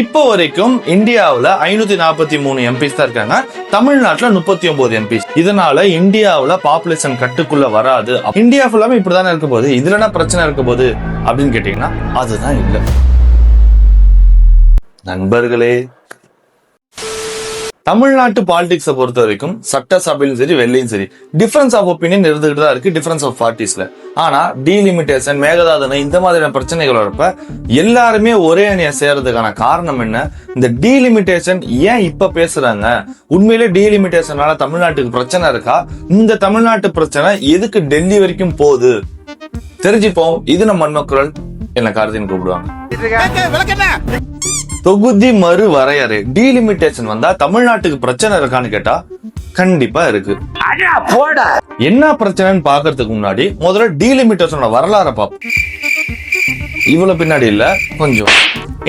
இப்போ வரைக்கும் இந்தியாவுல 543 எம்பிஸ் தான் இருக்காங்க, தமிழ்நாட்டுல 39 எம்பிஸ். இதனால இந்தியாவுல பாப்புலேஷன் கட்டுக்குள்ள வராது. இந்தியா ஃபுல்லாமே இப்படிதானே இருக்க போகுது, இதுல என்ன பிரச்சனை இருக்க போகுது அப்படின்னு கேட்டீங்கன்னா அதுதான் இல்ல நண்பர்களே. தமிழ்நாட்டு பாலிடிக்ஸை பொறுத்த வரைக்கும் சட்டசபையிலும் சரி வெள்ளையும் சரி டிஃபரன்ஸ் ஆஃப் ஒப்பீனியன் இருந்துகிட்டு தான் இருக்கு, டிஃபரன்ஸ் ஆஃப் பார்ட்டிஸ்ல. ஆனா டீலிமிட்டேஷன், மேகதாதுனை இந்த மாதிரியான பிரச்சனைகள் வரப்ப எல்லாருமே ஒரே அணியை சேர்றதுக்கான காரணம் என்ன? இந்த டீலிமிட்டேஷன் ஏன் இப்ப பேசுறாங்க? உண்மையிலே டீலிமிட்டேஷனால தமிழ்நாட்டுக்கு பிரச்சனை இருக்கா? இந்த தமிழ்நாட்டு பிரச்சனை எதுக்கு டெல்லி வரைக்கும் போகுது? தெரிஞ்சுப்போம். இது நம்ம மண்மக்குரல். என்ன கார்த்தின்னு கூப்பிடுவாங்க. தொகுதி மறு வரையறை, டீலிமிட்டேஷன் வந்தா தமிழ்நாட்டுக்கு பிரச்சனை இருக்கான்னு கேட்டா கண்டிப்பா இருக்கு. என்ன பிரச்சனைன்னு பாக்குறதுக்கு முன்னாடி முதல்ல டீலிமிட்டேஷனோட வரலாறு பார்ப்போம். இவ்வளவு பின்னாடி இல்ல, கொஞ்சம்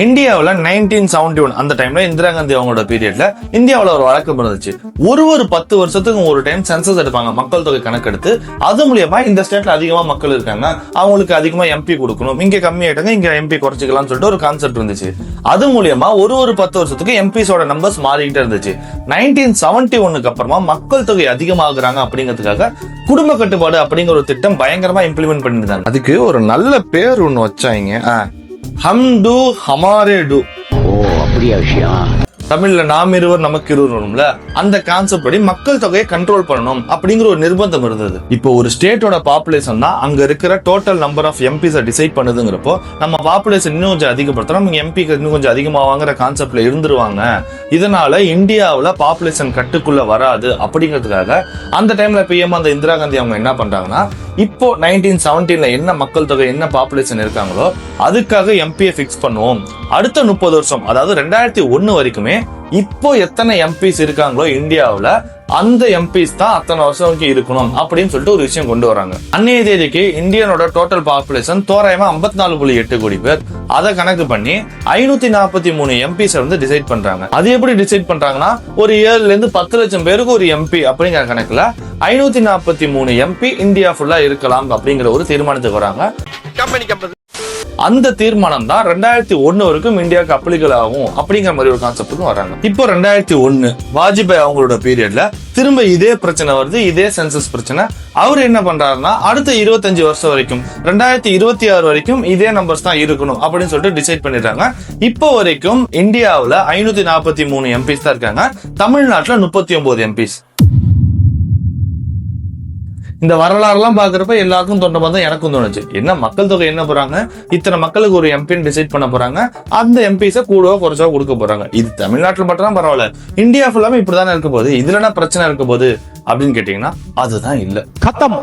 இந்தியாவில் 1971 அந்த டைம்ல இந்திரா காந்தி அவங்களோட பீரியட்ல இந்தியாவில் ஒரு வழக்கம் இருந்துச்சு. ஒரு 10 வருஷத்துக்கு ஒரு டைம் சென்சஸ் எடுப்பாங்க, மக்கள் தொகை கணக்கெடுத்து. அது மூலியமா இந்த ஸ்டேட்ல அதிகமா மக்கள் இருக்காங்க, அவங்களுக்கு அதிகமா எம்பி கொடுக்கணும், இங்க கம்மியாயிட்டாங்க இங்க எம்பி குறைச்சிக்கலாம்னு சொல்லிட்டு ஒரு கான்செப்ட் இருந்துச்சு. அது மூலியமா ஒரு 10 வருஷத்துக்கு எம்பிஸோட நம்பர்ஸ் மாறிக்கிட்டே இருந்துச்சு. 1971க்கு அப்புறமா மக்கள் தொகை அதிகமாகுறாங்க அப்படிங்கிறதுக்காக குடும்ப கட்டுப்பாடு அப்படிங்கிற ஒரு திட்டம் பயங்கரமா இம்ப்ளிமெண்ட் பண்ணிருந்தாங்க. அதுக்கு ஒரு நல்ல பேர் ஒண்ணு வச்சாங்க, ஹம் டு ஹமாரே டு. ஓ அப்படியா விஷயம். தமிழ்ல நாம் இருவர் நமக்கு இருவர் வரும்ல, அந்த கான்செப்ட் படி மக்கள் தொகையை கண்ட்ரோல் பண்ணணும் அப்படிங்கிற ஒரு நிர்பந்தம் இருந்தது. இப்போ ஒரு ஸ்டேட்டோட பாப்புலேஷன் தான் அங்க இருக்கிற total number of MPs decide பண்ணுதுங்கிறப்போ நம்ம பாப்புலேஷன் இன்னும் கொஞ்சம் அதிகப்படுத்தணும், எம்பிக்கு இன்னும் கொஞ்சம் அதிகமாவாங்கிற கான்செப்ட்ல இருந்துருவாங்க. இதனால இந்தியாவுல பாப்புலேஷன் கட்டுக்குள்ள வராது அப்படிங்கிறதுக்காக அந்த டைம்ல பிஎம் அந்த இந்திரா காந்தி அவங்க என்ன பண்றாங்கன்னா, இப்போ 1917ல என்ன மக்கள் தொகை என்ன பாப்புலேஷன் இருக்காங்களோ அதுக்காக எம்பியை பிக்ஸ் பண்ணுவோம். அடுத்த 30 வருஷம் அதாவது 2001 வரைக்குமே இப்போ எத்தனை எம்பிஸ் இருக்காங்களோ இந்தியாவுல அந்த எம்பிஸ் தான் அத்தனை வருஷம் இருக்கணும் அப்படின்னு சொல்லிட்டு ஒரு விஷயம் கொண்டு வராங்க. அன்னைய தேதிக்கு இந்தியனோட டோட்டல் பாப்புலேஷன் தோராயமா 54.8 கோடி பேர். அதை கணக்கு பண்ணி 543 எம்பிஸ் வந்து டிசைட் பண்றாங்க. அது எப்படி டிசைட் பண்றாங்கன்னா, ஒரு 7ல இருந்து 10 லட்சம் பேருக்கு ஒரு எம்பி அப்படிங்கிற கணக்குல 543 எம்பி இந்தியா ஃபுல்லா இருக்கலாம் அப்படிங்கிற ஒரு தீர்மானத்துக்கு வராங்க. அந்த தீர்மானம் தான் 2001 வரைக்கும் இந்தியாவுக்கு அப்ளிகல் ஆகும் அப்படிங்கிற மாதிரி ஒரு கான்செப்டுக்கும் வராங்க. இப்போ 2001 வாஜ்பாய் அவங்களோட பீரியட்ல திரும்ப இதே பிரச்சனை வருது, இதே சென்சஸ் பிரச்சனை. அவர் என்ன பண்றாருன்னா, அடுத்த 25 வருஷம் வரைக்கும் 2026 வரைக்கும் இதே நம்பர்ஸ் தான் இருக்கணும் அப்படின்னு சொல்லிட்டு டிசைட் பண்ணிடுறாங்க. இப்போ வரைக்கும் இந்தியாவுல 543 எம்பிஸ் தான் இருக்காங்க, தமிழ்நாட்டுல 39 எம்பிஸ். இந்த வரலாறுலாம் பாக்குறப்ப எல்லாருக்கும் தோன்ற மாதிரி எனக்கும் தோணுச்சு, என்ன மக்கள் தொகை என்ன போறாங்க, இத்தனை மக்களுக்கு ஒரு எம்பின்னு டிசைட் பண்ண போறாங்க, அந்த எம்பிஸை கூடவோ குறைச்சோ கொடுக்க போறாங்க. இது தமிழ்நாட்டில் மட்டும் தான் பரவாயில்ல, இந்தியா ஃபுல்லாமே இப்படிதானே இருக்க போகுது, இதுல என்ன பிரச்சனை இருக்க போகுது அப்படின்னு கேட்டீங்கன்னா அதுதான் இல்ல. கத்தம்.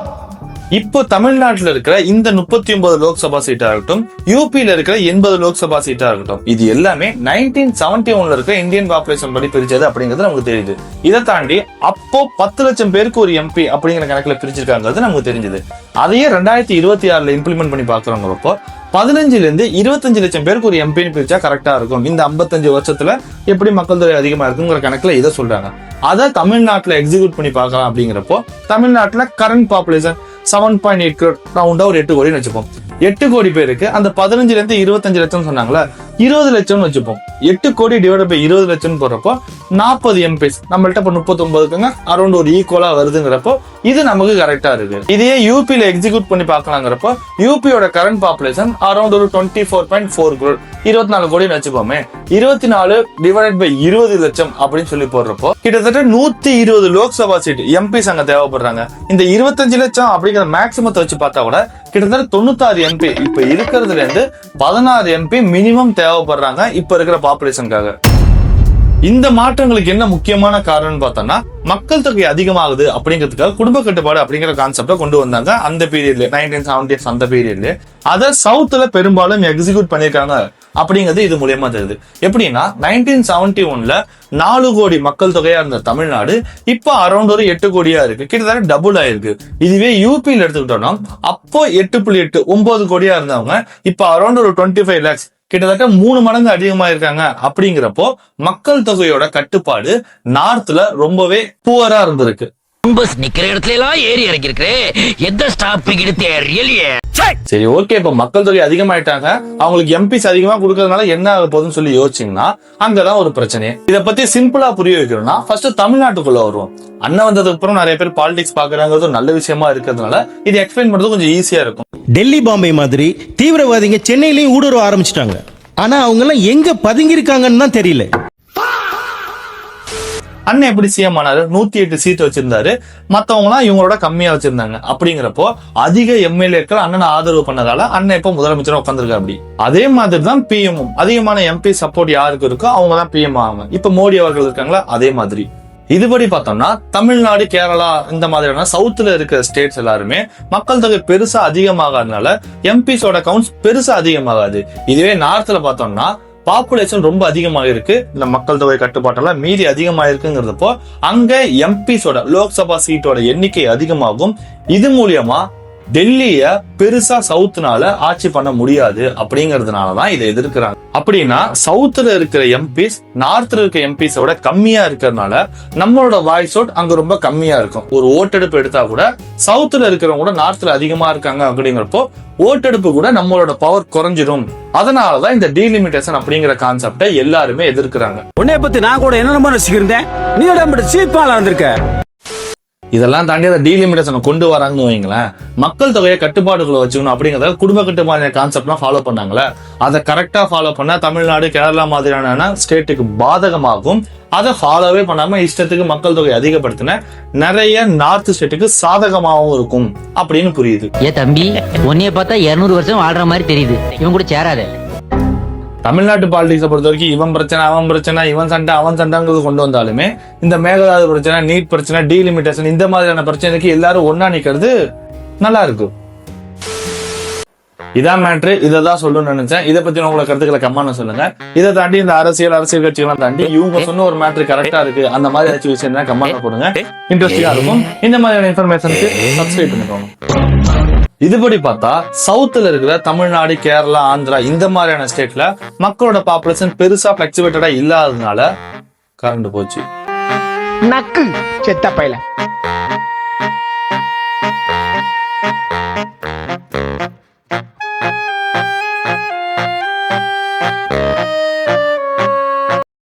இப்போ தமிழ்நாட்டில் இருக்கிற இந்த 39 லோக்சபா சீட்டா இருக்கட்டும், யூபியில இருக்கிற 80 லோக்சபா சீட்டா இருக்கட்டும், இது எல்லாமே 1971ல இருக்கிற இந்தியன் பாப்புலேஷன் படி பிரிச்சது அப்படிங்கிறது நமக்கு தெரியுது. இதை தாண்டி அப்போ 10 லட்சம் பேருக்கு ஒரு எம்பி அப்படிங்கிற கணக்குல பிரிச்சிருக்காங்கிறது நமக்கு தெரிஞ்சது. அதையே 2026ல இம்ப்ளிமெண்ட் பண்ணி பாக்குறவங்க 15ல இருந்து 25 லட்சம் பேருக்கு ஒரு எம்பின்னு பிரிச்சா கரெக்டா இருக்கும். இந்த 55 வருஷத்துல எப்படி மக்கள் தொகை அதிகமா இருக்குங்கிற கணக்குல இதை சொல்றாங்க. அதை தமிழ்நாட்டுல எக்ஸிக்யூட் பண்ணி பார்க்கலாம். அப்படிங்கிறப்போ தமிழ்நாட்டுல கரண்ட் பாப்புலேஷன் 7.8 crore, ரவுண்டா ஒரு 8 கோடின்னு வச்சுப்போம். 8 கோடி பேருக்கு அந்த 15ல இருந்து 25 லட்சம் சொன்னாங்களா, 20 லட்சம் வச்சுப்போம். 8 கோடி டிவைட் பை 20 லட்சம் போறப்போ 40 எம்பிஸ் நம்மள்ட்ட இப்ப 39 இருக்குங்க, அரௌண்ட் ஒரு ஈக்குவலா வருதுங்கிறப்போ இது நமக்கு கரெக்டா இருக்கு. இதையே யூபியில எக்ஸிக்யூட் பண்ணி பார்க்கலாங்கிறப்போ யூபியோட கரண்ட் பாப்புலேஷன் அரௌண்ட் ஒரு 24.4 crore, 24 கோடின்னு வச்சுப்போமே. 24 டிவைட் பை 20 லட்சம் அப்படின்னு சொல்லி போடுறப்போ கிட்டத்தட்ட 120 லோக்சபா சீட் எம்பிஸ் அங்க தேவைப்படுறாங்க. இந்த 25 லட்சம் அப்படிங்கிற மேக்சிமத்தை வச்சு பார்த்தா கூட கிட்டத்தட்ட 96 எம்பி இப்ப இருக்கிறதுல இருந்து 16 எம்பி மினிமம் தேவைப்படுறாங்க இப்ப இருக்கிற பாப்புலேஷனுக்காக. இந்த மாற்றங்களுக்கு என்ன முக்கியமான காரணம்னு பார்த்தோம்னா, மக்கள் தொகை அதிகமாகுது அப்படிங்கிறதுக்காக குடும்ப கட்டுப்பாடு அப்படிங்கிற கான்செப்டை கொண்டு வந்தாங்க அந்த பீரியட்ல, 1970s அந்த பீரியட்ல. அதை சவுத்துல பெரும்பாலும் எக்ஸிக்யூட் பண்ணிருக்காங்க அப்படிங்கிறது இது மூலியமா தெரியுது. எப்படின்னா 1971ல 4 கோடி மக்கள் தொகையா இருந்த தமிழ்நாடு இப்ப அரௌண்ட் ஒரு 8 கோடியா இருக்கு, கிட்டத்தட்ட டபுள் ஆயிருக்கு. இதுவே யூபியில எடுத்துக்கிட்டோம்னா அப்போ 8.8 9 கோடியா இருந்தவங்க இப்ப அரௌண்ட் ஒரு 25 lakhs, கிட்டத்தட்ட 3 மடங்கு அதிகமா இருக்காங்க. அப்படிங்கிறப்போ மக்கள் தொகையோட கட்டுப்பாடு நார்த்ல ரொம்பவே புவரா இருந்திருக்கு. பஸ் நிக்கிற இடத்துல எல்லாம் ஏறி இறங்கி இருக்கிறே எந்த ஸ்டாப்பிங் எடுத்து ரியலியே. சரி, ஓகே. இப்ப மக்கள் தொகை அதிகமாயிட்டாங்க, அவங்களுக்கு எம்பிஸ் அதிகமா கொடுக்கறதுனால என்ன ஆக போகுதுன்னு சொல்லி யோசிச்சீங்கன்னா அங்கதான் ஒரு பிரச்சனை. இத பத்தி சிம்பிளா புரிய வைக்கணும்னா ஃபர்ஸ்ட் தமிழ்நாட்டுக்குள்ள வருவோம். அண்ணன் வந்ததுக்கு அப்புறம் நிறைய பேர் பாலிடிக்ஸ் பாக்குறாங்கிறது நல்ல விஷயமா இருக்கிறதுனால இது எக்ஸ்பிளைன் பண்றது கொஞ்சம் ஈஸியா இருக்கும். டெல்லி பாம்பே மாதிரி தீவிரவாதிங்க சென்னையிலயும் ஊடுருவ ஆரம்பிச்சிட்டாங்க. ஆனா அவங்க எல்லாம் எங்க பதுங்கி இருக்காங்கன்னு தான் தெரியல. அண்ணன் எப்படி சிஎம் ஆனாரு? 108 சீட் வச்சிருந்தாரு, மத்தவங்க எல்லாம் இவங்களோட கம்மியா வச்சிருந்தாங்க. அப்படிங்கிறப்போ அதிக எம்எல்ஏக்கள் அண்ணனை ஆதரவு பண்ணதால அண்ணன் இப்ப முதலமைச்சரா உட்காந்துருக்க. அப்படி அதே மாதிரி தான் பிஎம்மும் அதிகமான எம்பி சப்போர்ட் யாருக்கு இருக்கோ அவங்க தான் பிஎம் ஆவாங்க. இப்ப மோடி அவர்கள் இருக்காங்களா, அதே மாதிரி. இதுபடி பார்த்தோம்னா தமிழ்நாடு, கேரளா இந்த மாதிரியான சவுத்துல இருக்கிற ஸ்டேட்ஸ் எல்லாருமே மக்கள் தொகை பெருசா அதிகமாகாதனால எம்பிஸோட கவுண்ட்ஸ் பெருசா அதிகமாகாது. இதுவே நார்த்ல பார்த்தோம்னா பாப்புலேஷன் ரொம்ப அதிகமாக இருக்கு, இந்த மக்கள் தொகை கட்டுப்பாட்டெல்லாம் மீறி அதிகமாக இருக்குங்கிறப்போ அங்க எம்பிஸோட லோக்சபா சீட்டோட எண்ணிக்கை அதிகமாகும். இது மூலியமா டெல்லிய பெருசா சவுத்னால ஆட்சி பண்ண முடியாது அப்படிங்கறதுனாலதான் இதை எதிர்க்கிறாங்க. அப்படின்னா சவுத்துல இருக்கிற எம்பிஸ் நார்த்ல இருக்க எம்பிஸோட கம்மியா இருக்கிறதுனால நம்மளோட வாய்ஸ் ஓட் அங்க ரொம்ப கம்மியா இருக்கும். ஒரு ஓட்டெடுப்பு எடுத்தா கூட சவுத்துல இருக்கிறவங்க கூட நார்த்ல அதிகமா இருக்காங்க அப்படிங்கிறப்போ ஓட்டெடுப்பு கூட நம்மளோட பவர் குறைஞ்சிடும். அதனாலதான் இந்த டீலிமிட்டேஷன் அப்படிங்கிற கான்செப்டை எல்லாருமே எதிர்க்கிறாங்க. உன்னைய பத்தி நான் கூட என்ன ரசிக்கிறேன், நீ சீப்பால வந்திருக்க. இதெல்லாம் தாண்டி அந்த டீலிமிட்டேஷனை கொண்டு வராங்கன்னு வைங்களேன், மக்கள் தொகையை கட்டுப்பாடுகளை வச்சுக்கணும் அப்படிங்கறத குடும்ப கட்டுப்பாடு கான்செப்ட்லாம் ஃபாலோ பண்ணாங்களே, அதை கரெக்டா ஃபாலோ பண்ணா தமிழ்நாடு, கேரளா மாதிரியான ஸ்டேட்டுக்கு பாதகமாகும். அதை ஃபாலோவே பண்ணாம இஷ்டத்துக்கு மக்கள் தொகை அதிகப்படுத்தின நிறைய நார்த் ஸ்டேட்டுக்கு சாதகமாகவும் இருக்கும் அப்படின்னு புரியுது. ஏ தம்பி, உன்னைய பார்த்தா 200 வருஷம் வாழ்ற மாதிரி தெரியுது. இவன் கூட சேராத. தமிழ்நாட்டு பாலிடிக்ஸை பொறுத்த வரைக்கும் இவன் பிரச்சனை, அவன் பிரச்சனை, இவன் சண்டை, அவன் சண்டைங்கிறது கொண்டு வந்தாலுமே இந்த மேகதாது பிரச்சனை, நீட் பிரச்சனை, டீலிமிட்டேஷன் இந்த மாதிரியான பிரச்சனைக்கு எல்லாரும் ஒன்னா நிக்கிறது நல்லா இருக்கும். இதான் மேட்ரு. இதை தான் சொல்லணும்னு நினைச்சேன். இதை பத்தி உங்களை கருத்துக்களை கமெண்ட்ல சொல்லுங்க. இதை தாண்டி இந்த அரசியல் கட்சிகள்லாம் தாண்டி இவங்க சொன்ன ஒரு மேட்ரு கரெக்டா இருக்கு அந்த மாதிரி ஏதாச்சும் விஷயம் கமெண்ட்ல போடுங்க, இன்ட்ரெஸ்டிங்கா இருக்கும். இந்த மாதிரியான இன்ஃபர்மேஷனுக்கு சப்ஸ்கிரைப் பண்ணிக்கோங்க. இதுபடி பார்த்தா சவுத்துல இருக்கிற தமிழ்நாடு, கேரளா, ஆந்திரா இந்த மாதிரியான ஸ்டேட்ல மக்களோட பாப்புலேஷன் பெருசா பிளக்சுவேட்டடா இல்லாததுனால கரண்ட் போச்சு. நக்கு செத்த பையல.